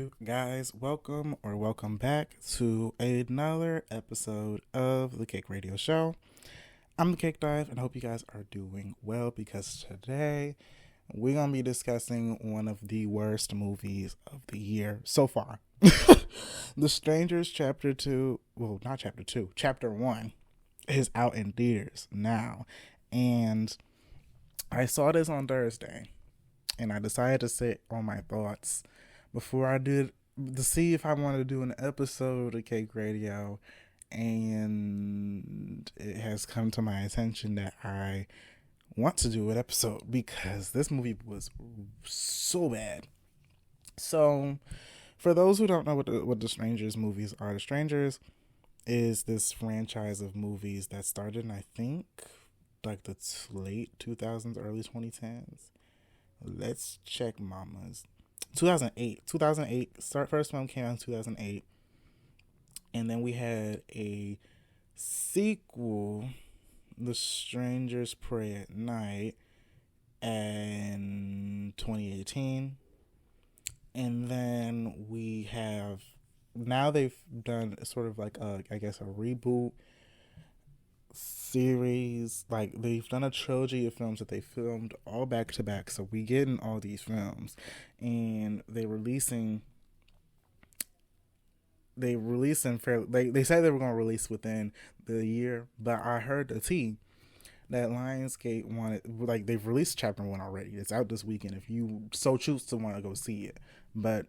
you guys welcome back to another episode of the Cake Radio Show. I'm the CakeDive and I hope you guys are doing well because today we're going to be discussing one of the worst movies of the year so far. The Strangers Chapter 2, well, not Chapter 2, Chapter 1 is out in theaters now. And I saw this on Thursday and I decided to sit on my thoughts before I did to see if I wanted to do an episode of Cake Radio, and it has come to my attention that I want to do an episode because this movie was so bad. So, for those who don't know what the Strangers movies are, The Strangers is this franchise of movies that started in, I think, like the late 2000s, early 2010s. Let's check mamas. 2008. First film came out in 2008. And then we had a sequel, The Strangers Pray at Night, in 2018. And then we have, now they've done sort of like a reboot series. Like, they've done a trilogy of films that they filmed all back to back, so we getting all these films, and they said they were going to release within the year, but I heard the tea that Lionsgate wanted, like, they've released chapter 1 already. It's out this weekend if you so choose to want to go see it, but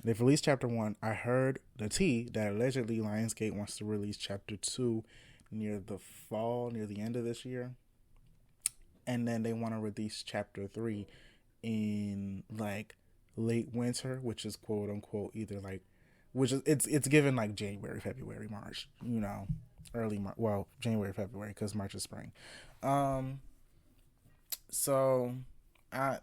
they've released chapter 1. I heard the tea that allegedly Lionsgate wants to release chapter 2 near the end of this year, and then they want to release chapter 3 in like late winter, which is quote unquote either like, which is it's given like January, February, March, early March, well, January, February, because March is spring. So I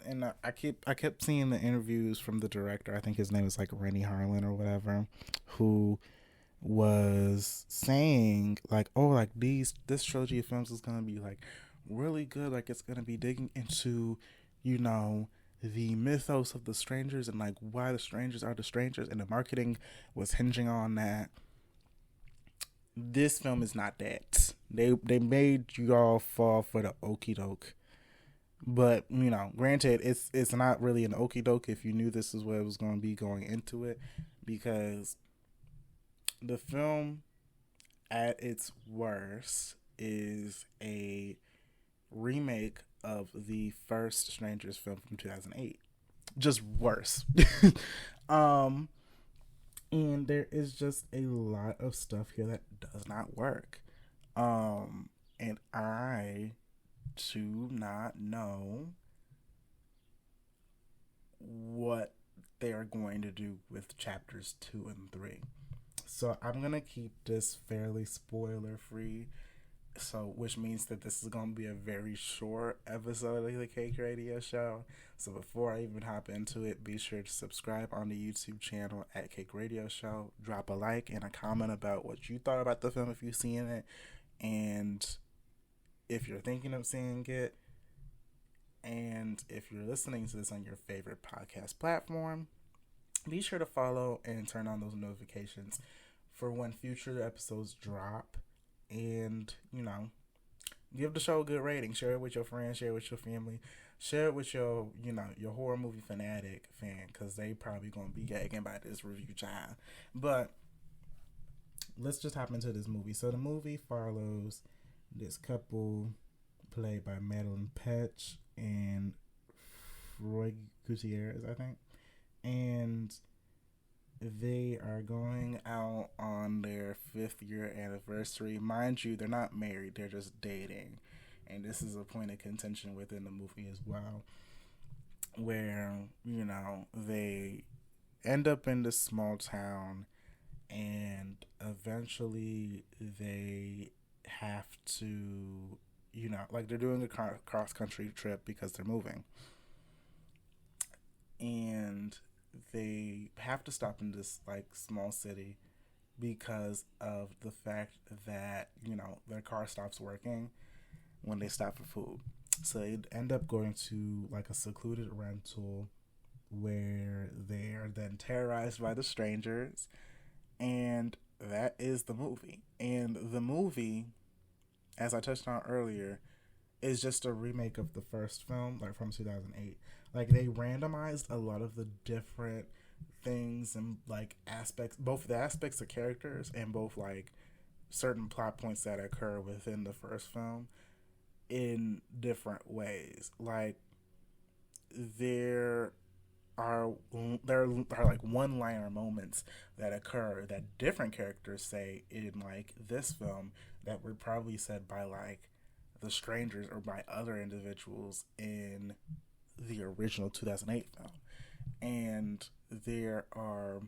kept seeing the interviews from the director. I think his name is like Rennie Harlan or whatever, who was saying like, oh, like this trilogy of films is gonna be like really good, like it's gonna be digging into the mythos of the strangers and like why the strangers are the strangers, and the marketing was hinging on that. This film is not that. They made you all fall for the okie doke, but granted, it's not really an okie doke if you knew this is what it was going to be going into it, because the film at its worst is a remake of the first Strangers film from 2008. Just worse. And there is just a lot of stuff here that does not work. And I do not know what they are going to do with chapters 2 and 3. So I'm going to keep this fairly spoiler free. So, which means that this is going to be a very short episode of the Cake Radio Show. So before I even hop into it, be sure to subscribe on the YouTube channel at Cake Radio Show. Drop a like and a comment about what you thought about the film if you've seen it, and if you're thinking of seeing it. And if you're listening to this on your favorite podcast platform, be sure to follow and turn on those notifications for when future episodes drop. And, give the show a good rating. Share it with your friends, share it with your family, share it with your horror movie fanatic fan, because they probably going to be gagging by this review child. But let's just hop into this movie. So the movie follows this couple played by Madeline Petch and Roy Gutierrez, I think. And they are going out on their 5th year anniversary. Mind you, they're not married, they're just dating. And this is a point of contention within the movie as well, where, they end up in this small town, and eventually they have to, like they're doing a cross-country trip because they're moving. And they have to stop in this like small city because of the fact that their car stops working when they stop for food. So they end up going to like a secluded rental where they are then been terrorized by the strangers, and that is the movie. And the movie, as I touched on earlier, is just a remake of the first film, like from 2008. Like they randomized a lot of the different things and like aspects, both the aspects of characters and both like certain plot points that occur within the first film in different ways. Like there are there are like one liner moments that occur that different characters say in like this film that were probably said by like the strangers or by other individuals in the original 2008 film. And there are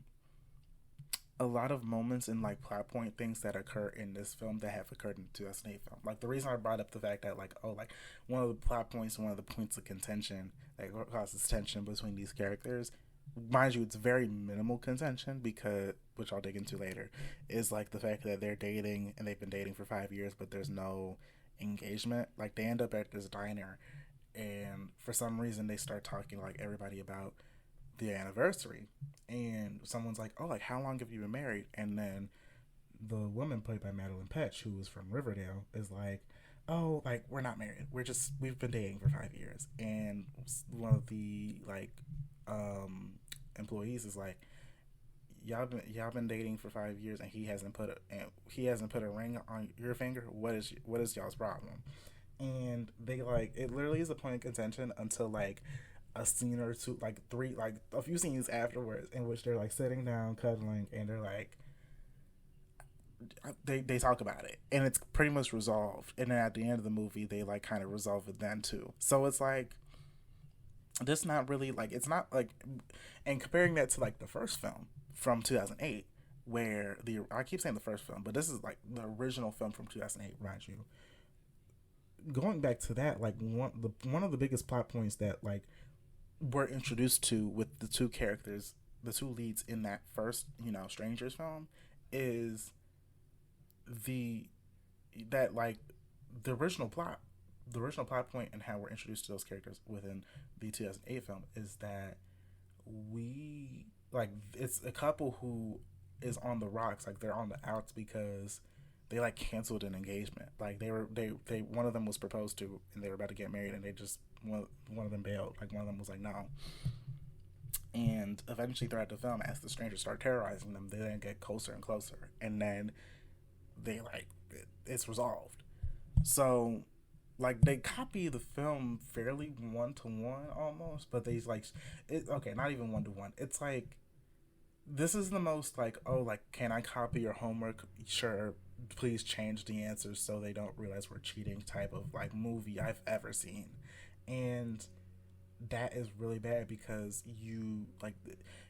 a lot of moments and like plot point things that occur in this film that have occurred in the 2008 film. Like the reason I brought up the fact that like, oh, like one of the plot points, one of the points of contention that causes tension between these characters, mind you, it's very minimal contention because, which I'll dig into later, is like the fact that they're dating and they've been dating for 5 years, but there's no engagement. Like they end up at this diner, and for some reason they start talking like everybody about the anniversary, and someone's like, oh, like how long have you been married? And then the woman played by Madeline Petch, who is from Riverdale, is like, oh, like we're not married, we've been dating for 5 years. And one of the like employees is like, y'all been dating for 5 years and he hasn't put a ring on your finger. What is y'all's problem? And they like, it literally is a point of contention until like a scene or two, like three, like a few scenes afterwards, in which they're like sitting down cuddling and they're like, they talk about it and it's pretty much resolved. And then at the end of the movie they like kind of resolve it then too. So it's like, this not really like, it's not like, and comparing that to like the first film from 2008, where I keep saying the first film, but this is like the original film from 2008, mind you. Going back to that, like one of the biggest plot points that like we're introduced to with the two characters, the two leads in that first, Strangers film, is the that like the original plot, point and how we're introduced to those characters within the 2008 film is that we like, it's a couple who is on the rocks, like they're on the outs because they like canceled an engagement. Like they one of them was proposed to and they were about to get married, and they just one of them bailed. Like one of them was like, no. And eventually throughout the film, as the strangers start terrorizing them, they then get closer and closer, and then they like it's resolved. So like they copy the film fairly 1-to-1 almost, but they like okay, not even 1-to-1. It's like, this is the most like, oh, like, can I copy your homework? Sure, please change the answers so they don't realize we're cheating type of like movie I've ever seen. And that is really bad because you like,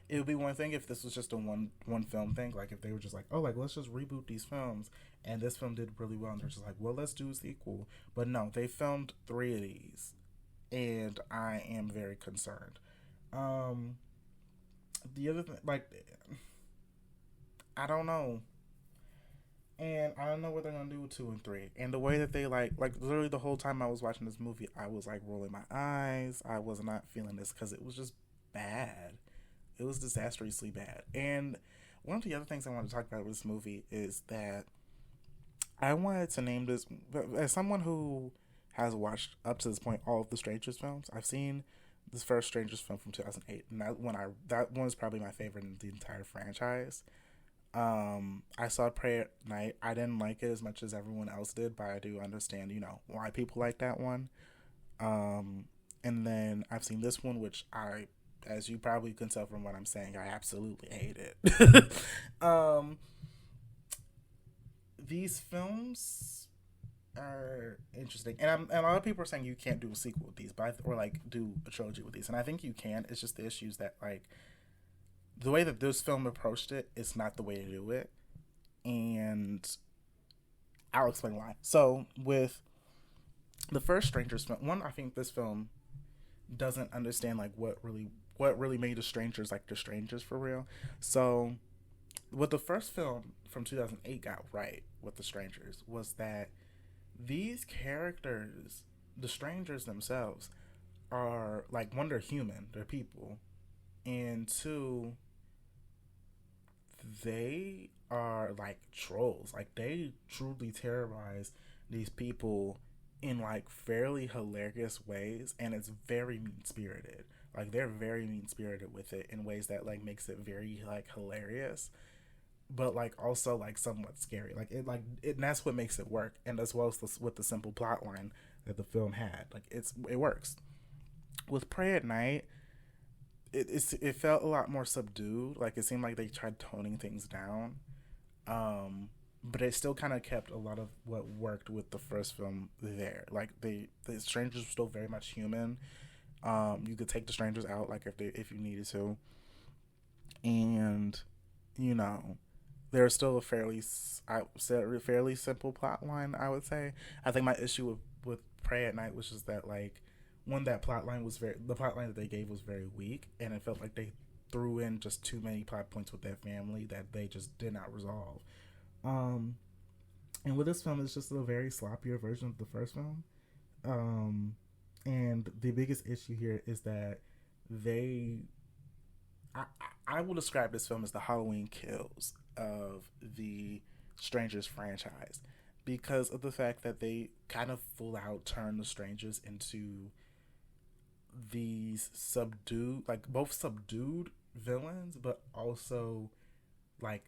it would be one thing if this was just a one film thing, like if they were just like, oh, like let's just reboot these films, and this film did really well and they're just like, well, let's do a sequel. But no, they filmed 3 of these, and I am very concerned. The other thing, like, I don't know, and I don't know what they're gonna do with 2 and 3. And the way that they like literally the whole time I was watching this movie, I was like rolling my eyes. I was not feeling this because it was just bad. It was disastrously bad. And one of the other things I want to talk about with this movie is that I wanted to name this, as someone who has watched up to this point all of the Strangers films. I've seen this first Strangers film from 2008, and that one is probably my favorite in the entire franchise. I saw Pray at Night. I didn't like it as much as everyone else did, but I do understand, why people like that one. And then I've seen this one, which I, as you probably can tell from what I'm saying, I absolutely hate it. These films are interesting, and a lot of people are saying you can't do a sequel with these, or like do a trilogy with these, and I think you can. It's just the issues that like the way that this film approached it is not the way to do it, and I'll explain why. So with the first Strangers film, one, I think this film doesn't understand like what really made the strangers like the strangers for real. So what the first film from 2008 got right with the strangers was that these characters, the strangers themselves, are like, one, they're human, they're people, and two, they are like trolls. Like they truly terrorize these people in like fairly hilarious ways, and it's very mean spirited. Like they're very mean spirited with it in ways that like makes it very like hilarious, but like also like somewhat scary. And that's what makes it work, and as well as with the simple plot line that the film had, like it works. With Pray at Night, it felt a lot more subdued. Like it seemed like they tried toning things down, but it still kind of kept a lot of what worked with the first film there. Like the strangers were still very much human. You could take the strangers out like if you needed to, and you know there's still a fairly simple plot line, I would say. I think my issue with Pray at Night was just that like one, that plot line was the plot line that they gave was very weak, and it felt like they threw in just too many plot points with that family that they just did not resolve. Um, and with this film, it's just a very sloppier version of the first film. Um, and the biggest issue here is that they I, I will describe this film as the Halloween Kills of the Strangers franchise, because of the fact that they kind of full out turn the Strangers into these subdued, like both subdued villains, but also like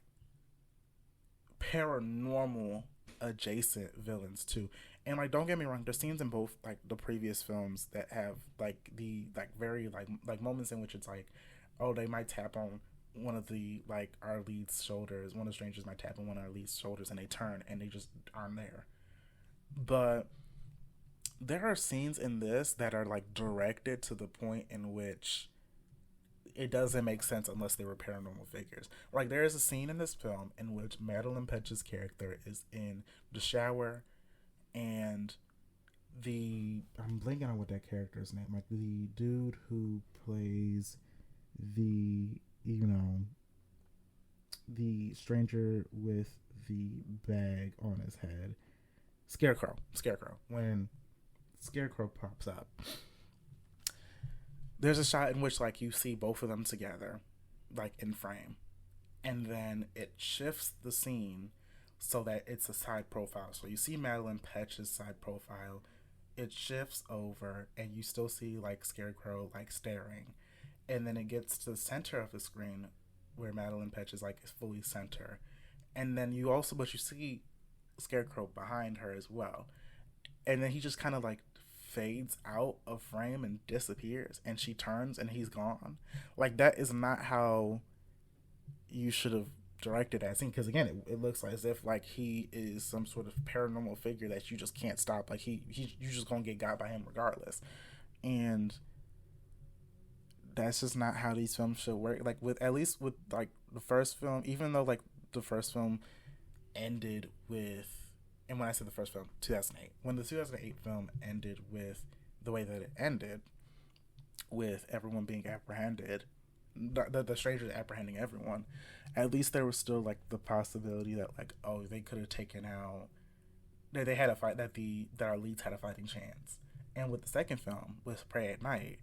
paranormal adjacent villains too. And like, don't get me wrong, there's scenes in both like the previous films that have like the like very like moments in which it's like, oh, they might tap on one of the like our lead's shoulders, one of the strangers might tap on one of our lead's shoulders, and they turn and they just aren't there. But there are scenes in this that are like directed to the point in which it doesn't make sense unless they were paranormal figures. Like there is a scene in this film in which Madeline Petch's character is in the shower, and the I'm blanking on what that character's name. Like the dude who plays the the stranger with the bag on his head, Scarecrow. When Scarecrow pops up, there's a shot in which like you see both of them together, like in frame, and then it shifts the scene so that it's a side profile. So you see Madeline Petch's side profile, it shifts over, and you still see like Scarecrow like staring, and then it gets to the center of the screen where Madeline Petch is like fully center, and then but you see Scarecrow behind her as well, and then he just kind of like fades out of frame and disappears, and she turns and he's gone. Like that is not how you should have directed that scene, because again it looks like as if like he is some sort of paranormal figure that you just can't stop. Like you just gonna get got by him regardless, and that's just not how these films should work. Like with at least with like the first film, even though like the first film ended with, and when I said the first film, 2008, when the 2008 film ended with the way that it ended, with everyone being apprehended, the strangers apprehending everyone, at least there was still like the possibility that like, oh, they could have taken out, that they had a fight, that our leads had a fighting chance. And with the second film, with Pray at Night,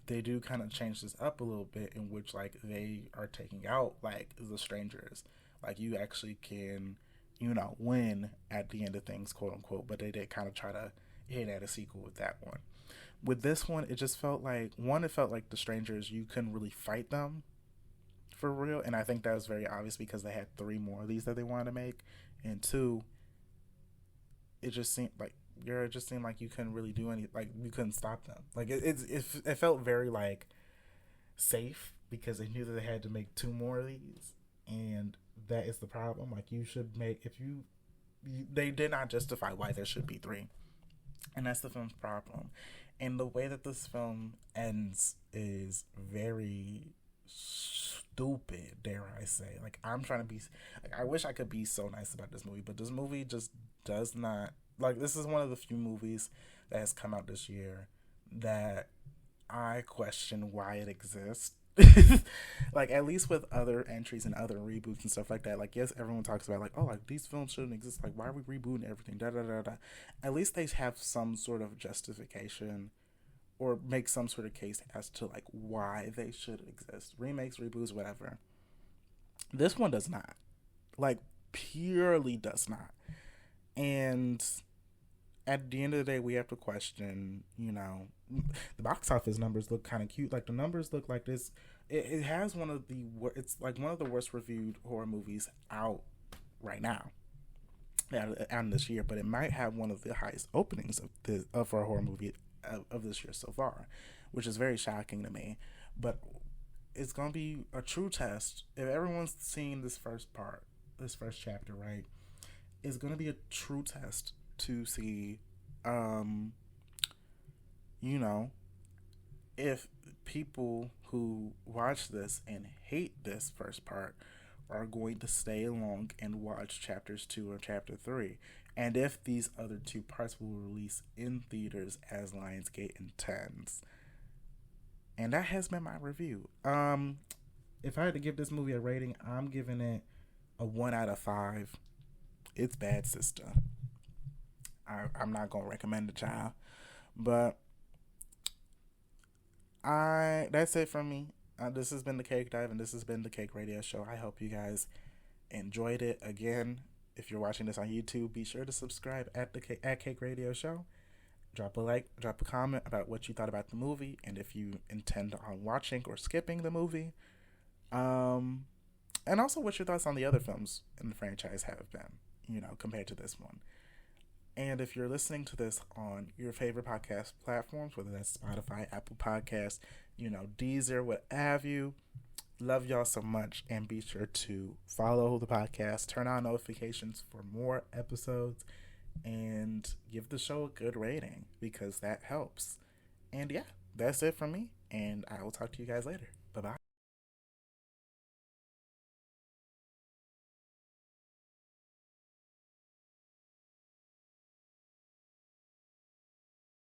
they do kind of change this up a little bit, in which like they are taking out like the strangers. Like you actually can, win at the end of things, quote unquote. But they did kind of try to hit at a sequel with that one. With this one, it just felt like, one, it felt like the strangers, you couldn't really fight them for real. And I think that was very obvious because they had 3 more of these that they wanted to make. And 2, it just seemed like you couldn't really do any, like you couldn't stop them. Like it felt very like safe because they knew that they had to make 2 more of these, and that is the problem. Like you should make, they did not justify why there should be 3, and that's the film's problem. And the way that this film ends is very stupid, dare I say. Like I'm trying to be, like, I wish I could be so nice about this movie, but this movie just does not. Like, this is one of the few movies that has come out this year that I question why it exists. Like, at least with other entries and other reboots and stuff like that. Like, yes, everyone talks about, like, oh, like, these films shouldn't exist. Like, why are we rebooting everything? Da, da, da, da. At least they have some sort of justification or make some sort of case as to, like, why they should exist. Remakes, reboots, whatever. This one does not. Like, purely does not. And at the end of the day, we have to question, the box office numbers look kind of cute. Like, the numbers look like this. It has it's like one of the worst reviewed horror movies out right now, out this year, but it might have one of the highest openings for a horror movie of this year so far, which is very shocking to me. But it's gonna be a true test if everyone's seen this first chapter, right? It's gonna be a true test to see, um, you know, if people who watch this and hate this first part are going to stay along and watch chapters 2 or chapter 3, and if these other two parts will release in theaters as Lionsgate intends. And that has been my review. If I had to give this movie a rating, I'm giving it a 1 out of 5. It's bad, sister. I'm not gonna recommend it, child, but that's it from me. This has been the Cake Dive, and this has been the Cake Radio Show. I hope you guys enjoyed it. Again, if you're watching this on YouTube, be sure to subscribe at Cake Radio Show. Drop a like, drop a comment about what you thought about the movie, and if you intend on watching or skipping the movie. And also what your thoughts on the other films in the franchise have been, compared to this one. And if you're listening to this on your favorite podcast platforms, whether that's Spotify, Apple Podcasts, Deezer, what have you, love y'all so much. And be sure to follow the podcast, turn on notifications for more episodes, and give the show a good rating because that helps. And yeah, that's it from me. And I will talk to you guys later. Bye-bye.